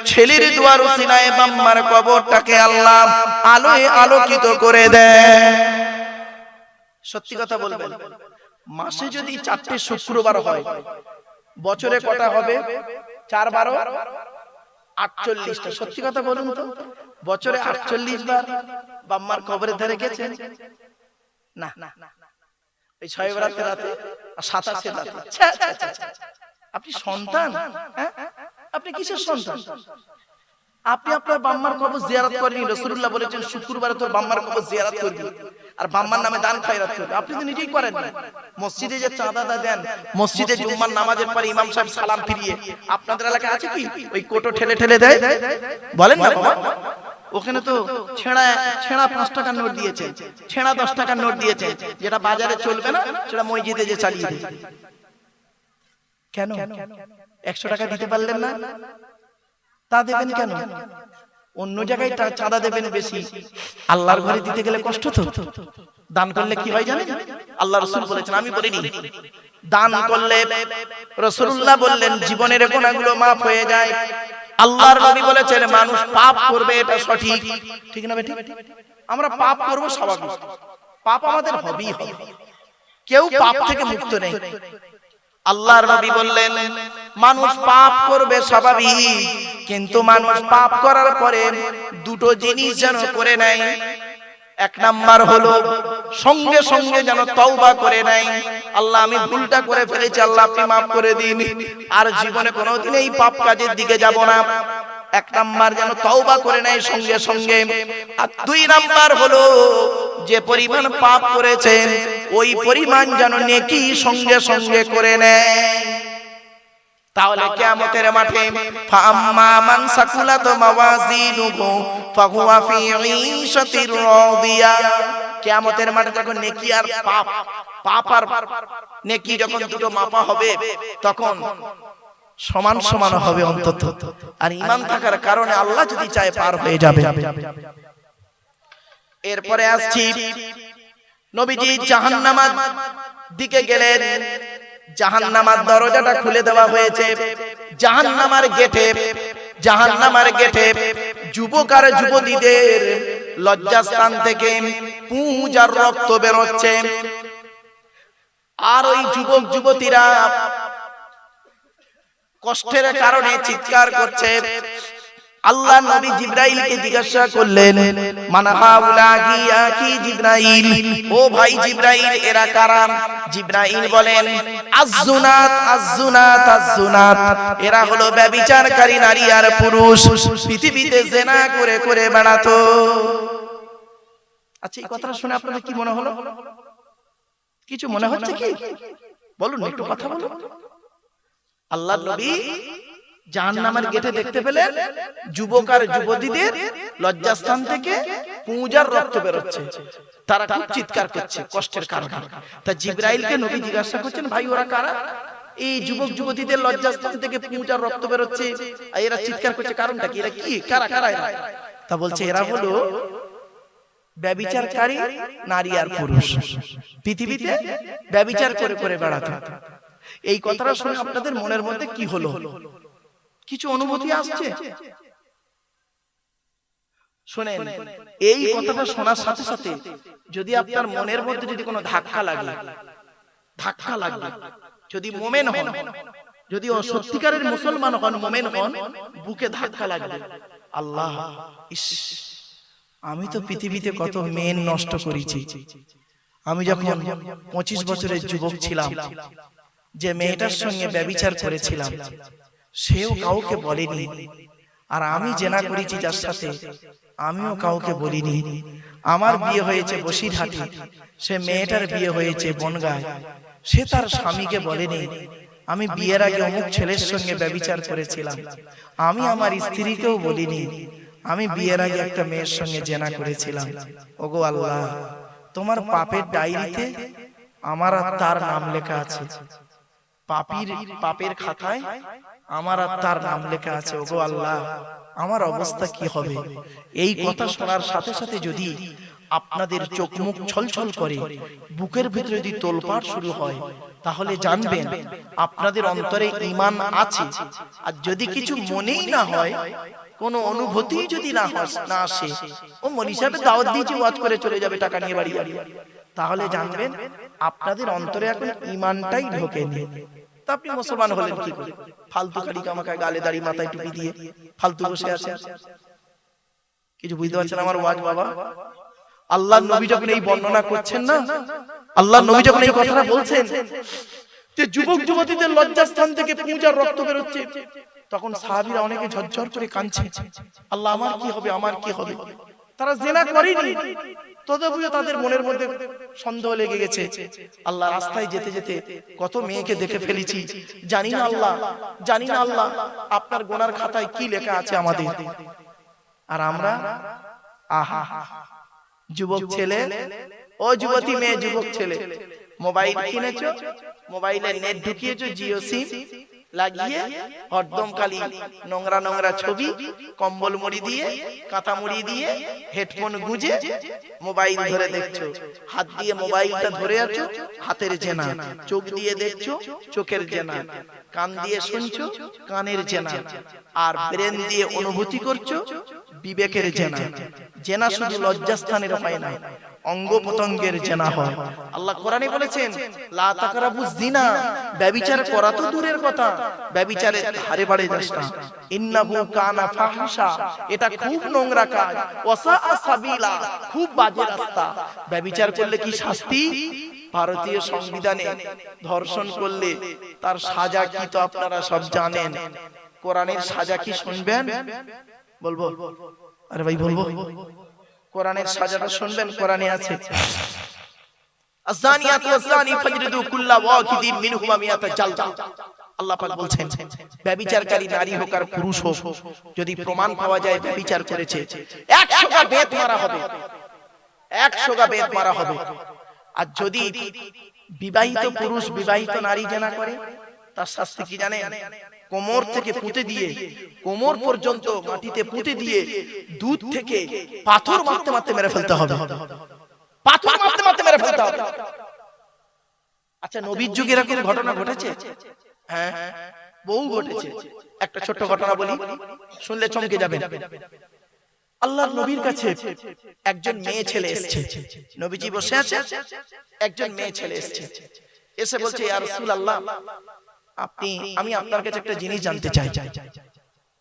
ছেলের দোয়ার উসিলায় বাম্মার কবরটাকে আল্লাহ আলোয় আলোকিত করে দেয়। সত্যি কথা বলবেন, মাসে যদি 4টে শুক্রবার হয়, বছরে কটা হবে? 4 12 48টা। সত্যি কথা বলুন তো, বছরে 48 বার বাম্মার কবরের ধারে গেছেন? না, এই শবে বরাতের রাতে আর 27 রাতে। আপনি সন্তান? আপনি কিসের সন্তান? আপনি আপনার বাম্মার কবর জিয়ারত করেন। রাসূলুল্লাহ বলেছেন শুক্রবারে তোর বাম্মার কবর জিয়ারত করবি আর বাম্মার নামে দান খয়রাত করবি। আপনি তো নিজেই করেন না। মসজিদে যে চাঁদা দেন, মসজিদে জুম্মার নামাজের পরে ইমাম সাহেব সালাম ফিরিয়ে, আপনাদের এলাকায় আছে কি ওই কোটো ঠেলে ঠেলে দেয়? বলেন না বাবা, ওখানে তো ছেঁড়া 5 টাকার নোট দিয়েছে, ছেঁড়া 10 টাকার নোট দিয়েছে, যেটা বাজারে চলবে না সেটা মসজিদে যে চালিয়ে দেয়। কেন 100 টাকা দিতে পারলেন না? তা দেবেন কেন? অন্য জায়গায় চাঁদা দেবেন বেশি, আল্লাহর ঘরে দিতে গেলে কষ্ট তো। দান করলে কি হয় জানেন? আল্লাহ রাসূল বলেছেন, আমি বলিনি, দান করলে রাসূলুল্লাহ বললেন জীবনের গুনাহগুলো maaf হয়ে যায়। আল্লাহর নবী বলেছেন মানুষ পাপ করবে, এটা সঠিক। ঠিক না বেটি? আমরা পাপ করব স্বাভাবিক, পাপ আমাদের হবেই হবে, কেউ পাপ থেকে মুক্ত নেই। আল্লাহর নবী বললেন মানুষ পাপ করবে স্বাভাবিক, কিন্তু মানুষ পাপ করার পরে দুটো জিনিস যেন করে নেয়। 1 নাম্বার হলো সঙ্গে সঙ্গে যেন তওবা করে নেয়, আল্লাহ আমি ভুলটা করে ফেলেছি, আল্লাহ আপনি maaf করে দিন, আর জীবনে কোনোদিন এই পাপ কাজের দিকে যাব না। 1 নাম্বার যেন তওবা করে নেয় সঙ্গে সঙ্গে। আর 2 নাম্বার হলো যে পরিমাণ পাপ করেছেন ওই পরিমাণ যেন নেকি সঙ্গে সঙ্গে করে নেয়। তাহলে কিয়ামতের মাঠে ফাআম্মা মান সাকুলাত মাওয়াজিনুহু ফাহুয়া ফি ঈশাতির রাদিয়া। কিয়ামতের মাঠে যখন নেকি আর পাপ আর নেকি যখন দুটো মাপা হবে, তখন সমান সমান হবে অন্তত, আর ঈমান থাকার কারণে আল্লাহ যদি চায় পার হয়ে যাবে। এরপরে আসছি, নবীজি জাহান্নামের দিকে গেলেন। জাহান্নামের দরজাটা খুলে দেওয়া হয়েছে। জাহান্নামের গেটে যুবক আর যুবতীদের লজ্জাস্থান থেকে পুঁজ আর রক্ত বের হচ্ছে, আর ওই যুবক যুবতীরা কষ্টের কারণে চিৎকার করছে। আল্লাহ নবী জিবরাইলকে জিজ্ঞাসা করলেন, মান হাউলা কি জিবরাইল, ও ভাই জিবরাইল এরা কারা? জিবরাইল বলেন আযুনাত আযুনাত আযুনাত, এরা হলো ব্যভিচারকারী নারী আর পুরুষ, পৃথিবীতে জিনা করে করে বেড়াতো। আচ্ছা, এই কথাটা শুনে আপনাদের কি মনে হলো? কিছু মনে হচ্ছে কি? বলুন, একটু কথা বলুন। আল্লাহর নবী জাহান্নামের গেটে দেখতে পেলেন যুবক আর যুবতীদের লজ্জাস্থান থেকে পুঁজার রক্ত বের হচ্ছে, তারা খুব চিৎকার করছে কষ্টের কারণে। তা জিবরাইলকে নবী জিজ্ঞাসা করছেন, ভাই ওরা কারা? এই যুবক যুবতীদের লজ্জাস্থান থেকে পুঁজার রক্ত বের হচ্ছে আর এরা চিৎকার করছে, কারণটা কি? এরা কি কারা কারা এরা? তা বলছে এরা হলো ব্যভিচারকারী নারী আর পুরুষ, পৃথিবীতে ব্যভিচার করে করে বেড়াতো। এই কথাটা শুনে আপনাদের মনের মধ্যে কি হলো? কিছু অনুভূতি আসছে? শুনেন, এই কথাটা শোনার সাথে সাথে যদি আপনার মনের মধ্যে যদি কোনো ধাক্কা লাগবে, যদি মোমেন হন, যদি সত্যিকারের মুসলমান হন, মোমেন হন, বুকে ধাক্কা লাগবে, আল্লাহ, ইস, আমি তো পৃথিবীতে কত মেন নষ্ট করেছি। আমি যখন 25 বছরের যুবক ছিলাম, যে মেয়েটার সঙ্গে ব্যভিচার করেছিলাম, সেও কাউকে বলেনি। আর আমি জেনা করেছি যার সাথে, আমিও কাউকে বলিনি। আমার বিয়ে হয়েছে বসিরহাটে, সে মেয়েটার বিয়ে হয়েছে বনগাঁয়, সে তার স্বামীকে বলেনি আমি বিয়ের আগে অমুক ছেলের সঙ্গে ব্যভিচার করেছিলাম। আমি আমার স্ত্রীকেও বলিনি আমি বিয়ের আগে একটা মেয়ের সঙ্গে জেনা করেছিলাম। ওগো আল্লাহ, তোমার পাপের ডায়েরিতে আমার আর তার নাম লেখা আছে, পাপের খাতায় আমার আর তার নাম লেখা আছে। ওগো আল্লাহ, আমার অবস্থা কি হবে? এই কথা শোনার সাথে সাথে যদি আপনাদের চোখ মুখ ছলছল করে, বুকের ভিতরে যদি তোলপাড় শুরু হয়, তাহলে জানবেন আপনাদের অন্তরে ঈমান আছে। আর যদি কিছু মনেই না হয়, কোনো অনুভূতি যদি না আসে, ও মনি সাহেব দাওয়াত দিয়েছে, ওয়াজ করে চলে যাবে, টাকা নিয়ে বাড়ি যাবে, তাহলে জানবেন আপনাদের অন্তরে এখন ঈমানটাই ঢোকেনি। তা আপনি মুসলমান হলেন কি করে? ফালতু খালি কামাকা গালে দাড়ি মাথায় টুপি দিয়ে ফালতু বসে আছেন। কিছু বুঝতে পারছেন আমার ওয়াজ বাবা? আল্লাহর নবী যখন এই বর্ণনা করছেন না, আল্লাহর নবী যখন এই কথাটা বলছেন যে যুবক যুবতীদের লজ্জাস্থান থেকে পূজার রক্ত বের হচ্ছে, তখন সাহাবীরা অনেকে ঝরঝর করে কাঁদছে, আল্লাহ আমার কি হবে, আমার কি হবে? তারা জিনা করেনি, তথাপিও তাদের মনের মধ্যে সন্দেহ লেগে গেছে। আল্লাহ, রাস্তায় যেতে যেতে কত মেয়েকে দেখে ফেলেছি, জানি না আল্লাহ, জানি না আল্লাহ আপনার গোনার খাতায় কি লেখা আছে আমাদের। আর আমরা, আহা, যুবক ছেলে, ও যুবতী মেয়ে, যুবক ছেলে, মোবাইল কিনেছো, মোবাইলে নেট ঢুকিয়েছো, জিও সিম লাগিয়ে হরদম খালি নোংরা নোংরা ছবি, কম্বল মুড়ি দিয়ে, কাঁথা মুড়ি দিয়ে, হেডফোন গুঁজে মোবাইল ধরে দেখছো। হাত দিয়ে মোবাইলটা ধরে আছো, হাতের জেনা। চোখ দিয়ে দেখছো, চোখের জেনা। কান দিয়ে শুনছো, কানের জেনা। আর ব্রেন দিয়ে অনুভূতি করছো, বিবেকের জেনা। জেনা শুধু লজ্জাস্থানের হয় না, অঙ্গ প্রত্যঙ্গের জেনা হয়। আল্লাহ কোরআনে বলেছেন লা তাকরাবুজ জিনা, ব্যভিচার করা তো দূরের কথা, ব্যভিচারের ধারে বাড়ে যাস না। ইন্নাহু কানা ফাহিশা, এটা খুব নোংরা কাজ। ওয়াসা সাবিলা, খুব বাজে রাস্তা। ব্যভিচার করলে কি শাস্তি? ভারতীয় সংবিধানে ধর্ষণ করলে তার সাজা কি তো আপনারা সব জানেন। কোরআনের সাজা কি শুনবেন? বলবো? আরে ভাই বলবো? কোরআনের সাজাটা শুনবেন, কোরআনে আছে আযানিয়াতু ওয়াযানি ফাজরিদু কুল্লা ওয়াহিদিন মিনহুমা মিয়াতা জালদা। আল্লাহ পাক বলছেন ব্যভিচারকারী নারী হোক আর পুরুষ হোক, যদি প্রমাণ পাওয়া যায় ব্যভিচার করেছে, 100 গা বেত মারা হবে, 100 গা বেত মারা হবে। আর যদি বিবাহিত পুরুষ বিবাহিত নারী জেনা করে, তার শাস্তি কি জানেন? কোমর থেকে পুঁতে দিয়ে, কোমর পর্যন্ত মাটিতে পুঁতে দিয়ে, দুধ থেকে পাথর মারতে মারতে মেরে ফেলতে হবে, পাথর মারতে মারতে মেরে ফেলতে হবে। আচ্ছা, নবীর যুগে এরকম ঘটনা ঘটেছে? হ্যাঁ, বহু ঘটেছে। একটা ছোট্ট ঘটনা বলি, শুনলে চমকে যাবেন। আল্লাহর নবীর কাছে একজন মেয়ে ছেলে এসেছে। নবীজি বসে আছে, একজন মেয়ে ছেলে এসেছে, এসে বলছে ইয়া রাসূলুল্লাহ, আমি আপনার কাছে একটা জিনিস জানতে চাই।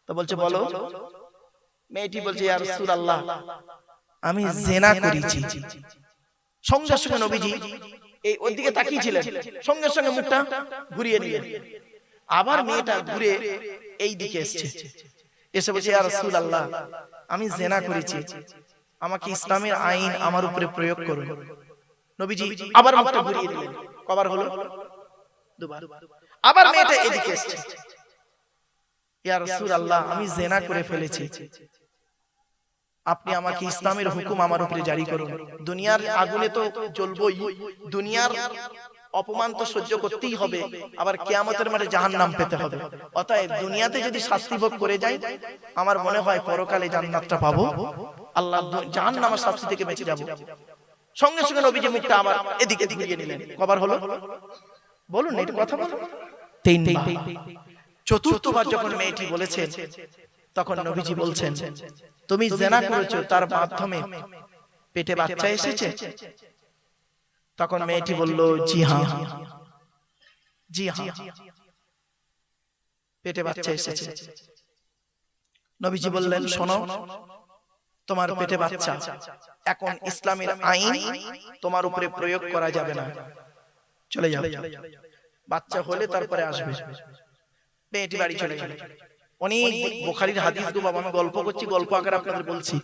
তো বলছে বলো। মেয়েটি বলছে ইয়া রাসূলুল্লাহ, আমি জিনা করেছি। সঙ্গে সঙ্গে নবীজি এই ওর দিকে তাকিয়েছিলেন, সঙ্গে সঙ্গে মুখটা ঘুরিয়ে নিলেন। আবার মেয়েটা ঘুরে এই দিকে এসেছে, এসে বলছে ইয়া রাসূলুল্লাহ, আমি জিনা করেছি, আমাকে ইসলামের আইন আমার উপরে প্রয়োগ করুন। নবীজি আবার মুখটা ঘুরিয়ে দিলেন। কবার হলো? দুবার। আবার মেয়েটা এদিকে এসেছে, ইয়া রাসূলুল্লাহ, আমি জিনা করে ফেলেছি, আপনি আমাকে ইসলামের হুকুম আমার উপরে জারি করুন। দুনিয়ার আগুনে তো জ্বলবই, দুনিয়ার অপমান তো সহ্য করতেই হবে, আবার কিয়ামতের মাঠে জাহান্নাম পেতে হবে। অতএব দুনিয়াতে যদি শাস্তি ভোগ করে যাই, আমার মনে হয় পরকালে জান্নাতটা পাবো, আল্লাহ জাহান্নামের শাস্তি থেকে বেঁচে যাব। সঙ্গে সঙ্গে নবীজি মুখটা আবার এদিকে ঘুরিয়ে নিলেন। কবার হলো? বলুন, এটা কথা বলুন। 3বার। চতুর্থবার যখন মেয়েটি বলেছেন তখন নবীজি বলছেন, তুমি জিনা করেছো, তার মাধ্যমে পেটে বাচ্চা এসেছে? তখন মেয়েটি বলল, জি হ্যাঁ, জি হ্যাঁ, পেটে বাচ্চা এসেছে। নবীজি বললেন, শোনো, তোমার পেটে বাচ্চা, এখন ইসলামের আইন তোমার উপরে প্রয়োগ করা যাবে না, চলে যাও, বাচ্চা হলে তারপরে আসবে। মেয়েটি বাড়ি চলে গেল। অনেক বুখারীর হাদিস গো বাবা, আমি গল্প করছি, গল্প আকারে আপনাদের বলছি।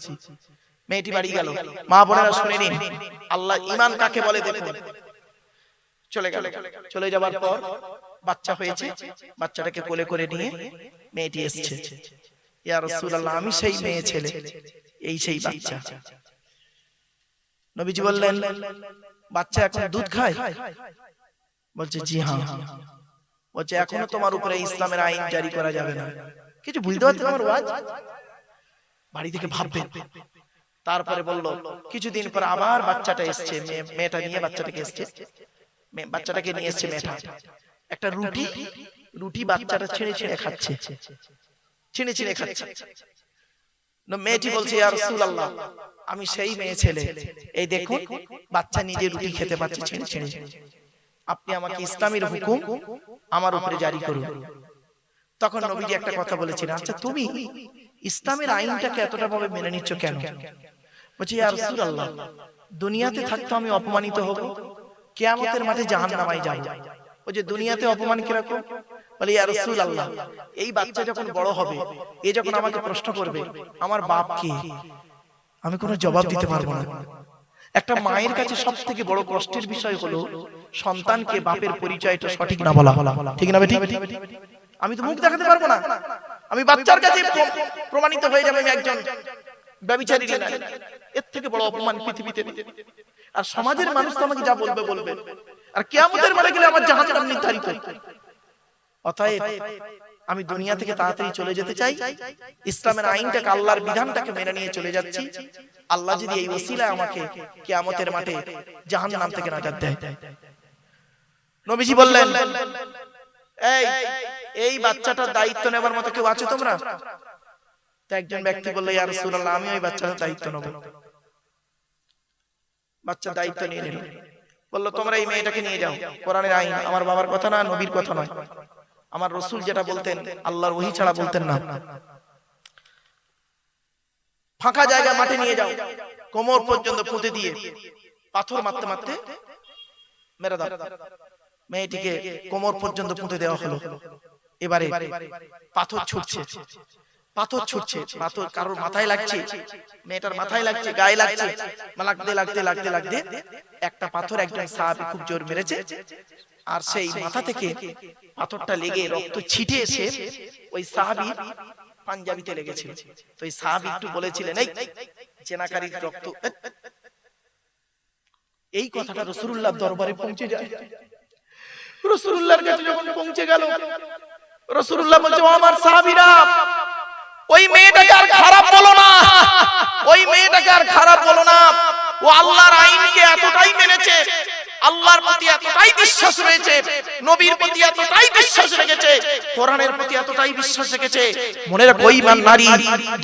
মেয়েটি বাড়ি গেল। মা বোনেরা শুনে নিন, আল্লাহ ঈমান কাকে বলে দেখুন। চলে গেল। চলে যাবার পর বাচ্চা হয়েছে, বাচ্চাটাকে কোলে করে নিয়ে মেয়েটি এসেছে, ইয়া রাসূলুল্লাহ, আমি সেই মেয়ে ছেলে, এই সেই বাচ্চা। নবীজি বললেন, বাচ্চা এখন দুধ খায়? বলছে, জি হ্যাঁ। বলছে, এখনো তোমার উপরে ইসলামের আইন জারি করা যাবে না। কিছু বুঝতে পারছেন আমার ওয়াজ? বাড়ি থেকে ভাববেন। তারপরে বলল, কিছুদিন পর আবার বাচ্চাটা এসছে, মেয়েটা নিয়ে বাচ্চাটাকে এসছে, বাচ্চাটাকে নিয়ে এসছে মেয়েটা। একটা রুটি বাচ্চাটা ছিঁড়ে ছিঁড়ে খাচ্ছে, ছিঁড়ে ছিঁড়ে খাচ্ছে। মেয়েটি বলছে, ইয়া রাসূলুল্লাহ, আমি সেই মেয়ে ছেলে, এই দেখুন বাচ্চা নিজে রুটি খেতে পাচ্ছে ছিঁড়ে ছিঁড়ে, আপনি আমাকে ইসলামের হুকুম আমার উপরে জারি করুন। তখন নবীজি একটা কথা বলেছিলেন, আচ্ছা তুমি ইসলামের আইনটাকে এতটা ভাবে মেনে নিচ্ছ কেন? বলছে, ইয়া রাসূলুল্লাহ, দুনিয়াতে থাকতে আমি অপমানিত হব, কিয়ামতের মাঠে জাহান্নামায় যাব। ও যে দুনিয়াতে অপমান কিরকম? বলে, ইয়া রাসূলুল্লাহ, এই বাচ্চা যখন বড় হবে, এ যখন আমাকে প্রশ্ন করবে আমার বাপ কে, আমি কোনো জবাব দিতে পারবো না। একটা মায়ের কাছে সবথেকে বড় কষ্টের বিষয় হলো সন্তানকে বাপের পরিচয়টা সঠিক না বলা। ঠিক না বেঠিক? আমি তো মুখ দেখাতে পারবো না, আমি বাচ্চার কাছে প্রমাণিত হয়ে যাবে আমি একজন ব্যভিচারী নারী। এর থেকে বড় অপমান পৃথিবীতে। আর সমাজের মানুষ তো আমাকে যা বলবে বলবে, আর কিয়ামতের মাঠে গেলে আমার জাহান্নাম নির্ধারিত। অতএব আমি দুনিয়া থেকে তাড়াতাড়ি চলে যেতে চাই, ইসলামের আইনটাকে, আল্লাহর বিধানটাকে মেনে নিয়ে চলে যাচ্ছি। আল্লাহ যদি এই ওসিলায় আমাকে কিয়ামতের মাঠে জাহান্নাম থেকে নাজাত দেয়। নবীজি বললেন, এই বাচ্চাটার দায়িত্ব নেবার মতো কেউ আছে তোমরা? তো একজন ব্যক্তি বলল, ইয়া রাসূলুল্লাহ, আমি ওই বাচ্চাটার দায়িত্ব নেব। বাচ্চার দায়িত্ব নিয়ে নিল। বলল, তোমরা এই মেয়েটাকে নিয়ে যাও, কোরআনের আইন, আমার বাবার কথা না, নবীর কথা নয়, আমার রাসূল যেটা বলতেন আল্লাহর ওহী ছাড়া বলতেন না। ফাঁকা জায়গা মাঠে নিয়ে যাও, কোমর পর্যন্ত পুঁতে দিয়ে পাথর মারতে মারতে মেরে দাও। মেয়েটিকে কোমর পর্যন্ত পুঁতে দেওয়া হলো। এবারে পাথর ছুটছে, পাথর ছুটছে, পাথর কারোর মাথায় লাগছে, মেয়েটার মাথায় লাগছে, গায়ে লাগছে, লাগতে লাগতে লাগতে লাগতে একটা পাথর একজন সাহাবী খুব জোর মেরেছে, আর সেই মাথা থেকে পাথরটা লেগে রক্ত ছিটে এসে ওই সাহাবীর পাঞ্জাবিতে লেগেছিল। তো এই সাহাবী একটু বলেছিলেন, এই জেনাকারীর রক্ত। এই কথাটা রাসূলুল্লাহর দরবারে পৌঁছে যায়। রাসূলুল্লাহর কাছে যখন পৌঁছে গেল, রাসূলুল্লাহ বলছে, ও আমার সাহাবীরা, ওই মেয়েটাকে আর খারাপ বলো না, ওই মেয়েটাকে আর খারাপ বলো না। ও আল্লাহর আইনকে এতটাই মেনেছে, আল্লাহর প্রতি এতটাই বিশ্বাস রয়েছে, নবীর প্রতি এতটাই বিশ্বাস রেখেছে, কোরআনের প্রতি এতটাই বিশ্বাস রেখেছে। মনে রাখো, ঈমান নারী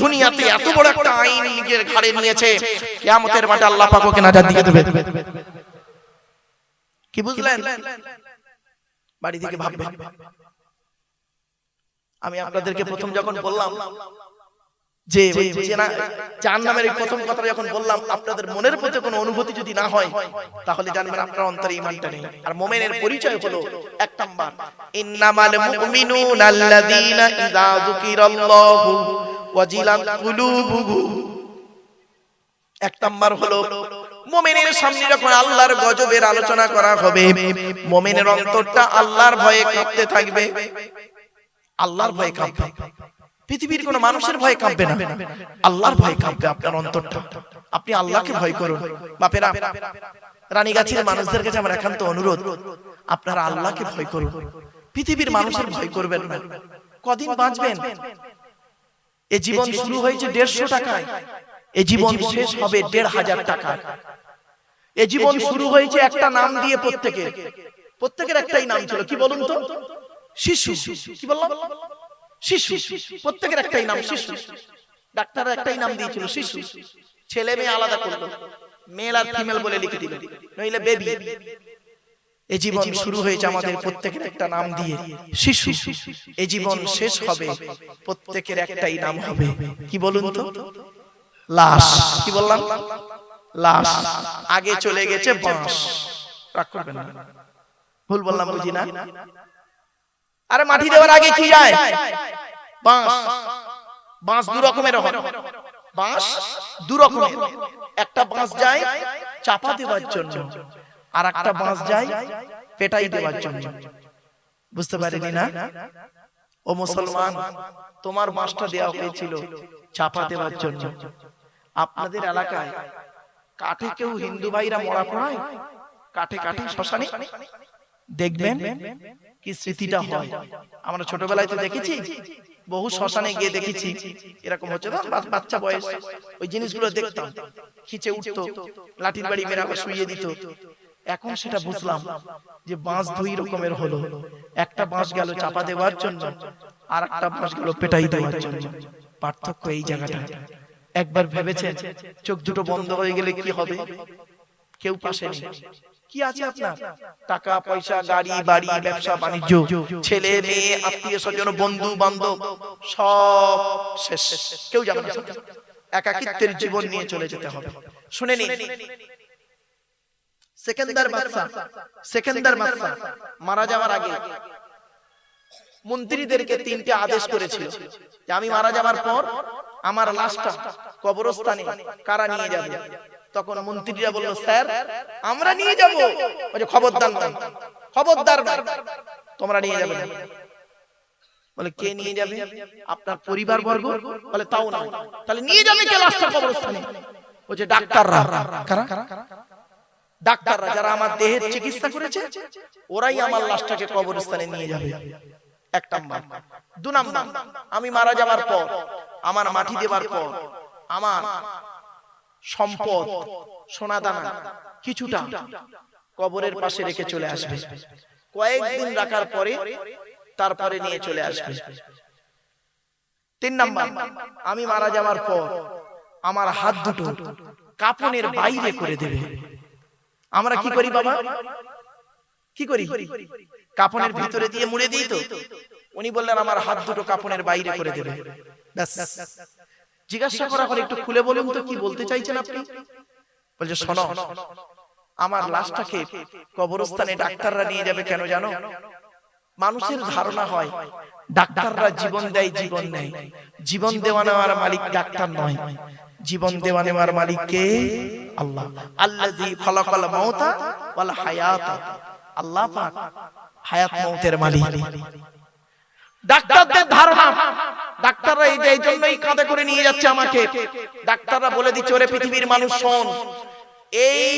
দুনিয়াতে এত বড় একটা আইন নিজের ঘাড়ে নিয়েছে, কিয়ামতের মাঠে আল্লাহ পাক ওকে নাজাত দিয়ে দেবে। কি বুঝলেন? বাড়ি থেকে ভাববেন। আমি আপনাদেরকে প্রথম যখন বললাম যে জাহান্নামের এই প্রথম কথা যখন বললাম, আপনাদের মনের মধ্যে কোনো অনুভূতি যদি না হয়, তাহলে জানবেন আপনার অন্তরে ঈমানটা নেই। আর মুমিনের পরিচয় হলো এক নাম্বার, ইন্নামাল মুমিনুনা আল্লাযীনা ইযা যুকিরাল্লাহু ওয়াজিলাত কুলুবুহুম। এক নাম্বার হলো মুমিনের সামনে যখন আল্লাহর গজবের আলোচনা করা হবে, মুমিনের অন্তরটা আল্লাহর ভয়ে কাঁপতে থাকবে, আল্লাহর ভয়ে কাঁপবে। পৃথিবীর কোন মানুষের ভয়ে কাঁপবে না, আল্লাহর ভয়ে কাঁপবে আপনার অন্তরটা। আপনি আল্লাহকে ভয় করুন। বাপেরা, রানীগাছির মানুষদের কাছে আমার একান্ত অনুরোধ, আপনারা আল্লাহকে ভয় করুন, পৃথিবীর মানুষের ভয় করবেন না। কদিন বাঁচবেন? এই জীবন শুরু হয়েছে 150 টাকায়, এই জীবন শেষ হবে 1500 টাকায়। এই জীবন শুরু হয়েছে একটা নাম দিয়ে, প্রত্যেকের একটাই নাম ছিল, কি বলুন তো? শিশু। কি বললাম? শিশু, প্রত্যেকের একটাই নাম শিশু। ডাক্তার একটাই নাম দিয়েছিল শিশু, ছেলে মেয়ে আলাদা করলো, মেল আর ফিমেল বলে লিখে দিল, নইলে বেবি। এই জীবন শুরু হয়েছে আমাদের প্রত্যেকের একটা নাম দিয়ে, শিশু। এই জীবন শেষ হবে, প্রত্যেকের একটাই নাম হবে, কি বলুন তো? লাশ। কি বললাম? লাশ। আগে চলে গেছে বাঁশ। রাগ করবেন না, ভুল বললাম বুঝি না? আরে মাটি দেওয়ার আগে কি যায়? বাঁশ। বাঁশ দু রকমের হয়, বাঁশ দু রকমের। একটা বাঁশ যায় চাপা দেওয়ার জন্য, আর একটা বাঁশ যায় পেটাই দেওয়ার জন্য। বুঝতে পারেনি না? ও মুসলমান, তোমার বাঁশটা দেওয়া হয়েছিল চাপা দেওয়ার জন্য। আপনাদের এলাকায় কাঠে কেউ হিন্দু ভাইরা মরা পড়ায়? কাঠে কাঠে শ্মশানে দেখবেন কি স্মৃতিটা হয়। আমরা ছোটবেলায় তো দেখেছি, বহু শ্মশানে গিয়ে দেখেছি এরকম হচ্ছে না, বাচ্চা বয়স ওই জিনিসগুলো দেখতাম, খিচে উঠতো, লাঠির বাড়ি মেরে আবার শুইয়ে দিত। এখন সেটা বুঝলাম যে বাঁশ দুই রকমের হলো, একটা বাঁশ গেল চাপা দেওয়ার জন্য, আর একটা বাঁশ গেল পেটাই দেওয়ার জন্য। পার্থক্য এই জায়গাটা। একবার ভেবেছেন চোখ দুটো বন্ধ হয়ে গেলে কি হবে? কেউ পাশে নেই, কি আছে আপনার? টাকা পয়সা, গাড়ি বাড়ি, ব্যবসা বাণিজ্য, ছেলে মেয়ে, আত্মীয় স্বজন, বন্ধু বান্ধব সব শেষ, কেউ যাবে না। একাকিত্বের জীবন নিয়ে চলে যেতে হবে। শুনে নিন, সেকেন্দার বাদশা মারা যাওয়ার আগে মন্ত্রীদেরকে তিনটে আদেশ করেছিল যে আমি মারা যাওয়ার পর আমার লাশটা কবরস্থানে কারা নিয়ে যাবে। তখন মন্ত্রীরা বলল, স্যার আমরা নিয়ে যাব। বলে খবরদার নয়, খবরদার নয়, তোমরা নিয়ে যাবে না। বলে কে নিয়ে যাবে? আপনার পরিবার বর্গ। বলে তাও না, তাহলে নিয়ে যাবে কে লাশটা কবরস্থানে? বলছে ডাক্তাররা। কারা? ডাক্তাররা, যারা আমার দেহের চিকিৎসা করেছে, ওরাই আমার লাশটাকে কবরস্থানে নিয়ে যাবে। এক নাম্বার। দু নাম্বার, আমি মারা যাওয়ার পর, আমার মাটি দেওয়ার পর, আমার সম্পদ সোনা দানা কিছুটা কবরের পাশে রেখে চলে আসবে। কয়েকদিন রাখার পরে তারপরে নিয়ে চলে আসবে। তিন নাম্বার, আমি মারা যাওয়ার পর আমার হাত দুটো কাফনের বাইরে করে দেবে। আমরা কি করি বাবা? কি করি? কাফনের ভিতরে দিয়ে মুড়ে দিই তো। উনি বললেন আমার হাত দুটো কাফনের বাইরে করে দেবে। ব্যাস। জিজ্ঞাসা করা হলে একটু খুলে বলুন তো কি বলতে চাইছেন আপনি? বলছে শোনো, আমার লাশটাকে কবরস্থানে ডাক্তাররা নিয়ে যাবে কেন জানো? মানুষের ধারণা হয় ডাক্তাররা জীবন দেয়, জীবন নেয়। জীবন দেওয়া নেওয়ার মালিক ডাক্তার নয়, জীবন দেওয়া নেওয়ার মালিক কে? আল্লাহ। আল্লাযী খালাকাল মাউতা ওয়াল হায়াতা। আল্লাহ পাক হায়াত মউতের মালিক। ডাক্তারদের ধারণা ডাক্তাররা এই জন্যই কাঁধে করে নিয়ে যাচ্ছে আমাকে। ডাক্তাররা বলে দিচ্ছে, ওরে পৃথিবীর মানুষ শোন, এই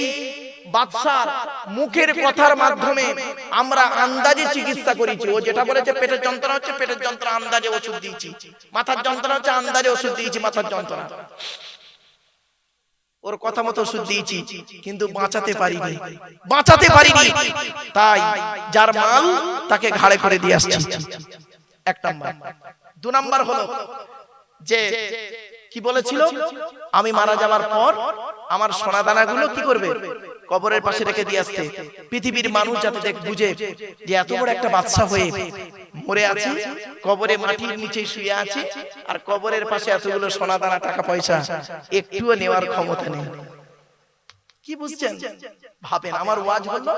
বাদশার মুখের কথার মাধ্যমে আমরা আন্দাজে চিকিৎসা করেছি। ও যেটা বলেছে পেটের যন্ত্রণা হচ্ছে, পেটের যন্ত্রণা আন্দাজে ওষুধ দিয়েছি। মাথার যন্ত্রণা হচ্ছে, আন্দাজে ওষুধ দিয়েছি মাথার যন্ত্রণা। ওর কথা মতো ওষুধ দিয়েছি, কিন্তু বাঁচাতে পারিনি, বাঁচাতে পারিনি। তাই যার মাল তাকে ঘাড়ে করে দিয়ে আসছি। এক নাম্বার। দু নাম্বার হলো যে কি বলেছিল, আমি মারা যাওয়ার পর আমার সোনা দানাগুলো কি করবে? কবরের পাশে রেখে দিয়ে আসতে। পৃথিবীর মানুষ যাতে দেখ বুঝে যে এত বড় একটা বাদশা হয়ে মরে আছে, কবরে মাটির নিচে শুয়ে আছে, আর কবরের পাশে এতগুলো সোনা দানা টাকা পয়সা একটুও নেওয়ার ক্ষমতা নেই। কি বুঝছেন? ভাবেন, আমার ওয়াজ হলো